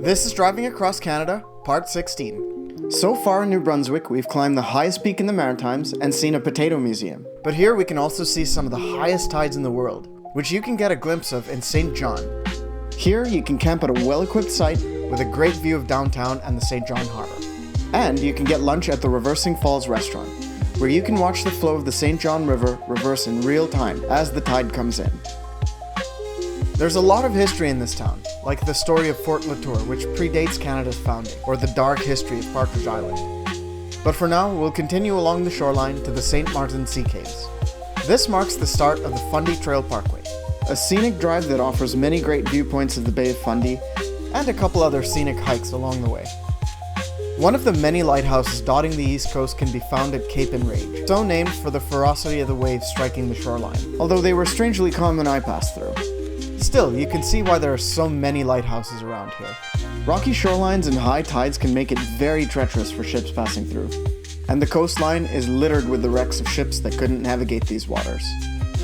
This is Driving Across Canada, Part 16. So far in New Brunswick, we've climbed the highest peak in the Maritimes and seen a potato museum. But here we can also see some of the highest tides in the world, which you can get a glimpse of in St. John. Here, you can camp at a well-equipped site with a great view of downtown and the St. John Harbour. And you can get lunch at the Reversing Falls restaurant, where you can watch the flow of the St. John River reverse in real time as the tide comes in. There's a lot of history in this town, like the story of Fort Latour, which predates Canada's founding, or the dark history of Partridge Island. But for now, we'll continue along the shoreline to the St. Martin Sea Caves. This marks the start of the Fundy Trail Parkway, a scenic drive that offers many great viewpoints of the Bay of Fundy, and a couple other scenic hikes along the way. One of the many lighthouses dotting the east coast can be found at Cape Enrage, so named for the ferocity of the waves striking the shoreline, although they were strangely calm when I passed through. Still, you can see why there are so many lighthouses around here. Rocky shorelines and high tides can make it very treacherous for ships passing through, and the coastline is littered with the wrecks of ships that couldn't navigate these waters.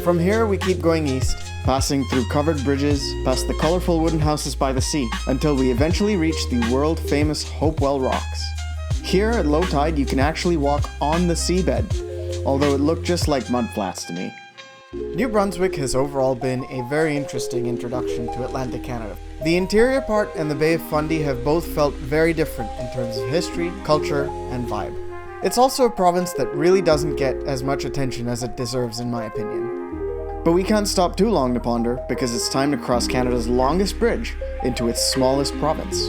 From here, we keep going east, passing through covered bridges, past the colorful wooden houses by the sea, until we eventually reach the world-famous Hopewell Rocks. Here, at low tide, you can actually walk on the seabed, although it looked just like mud flats to me. New Brunswick has overall been a very interesting introduction to Atlantic Canada. The interior part and the Bay of Fundy have both felt very different in terms of history, culture, and vibe. It's also a province that really doesn't get as much attention as it deserves, in my opinion. But we can't stop too long to ponder, because it's time to cross Canada's longest bridge into its smallest province.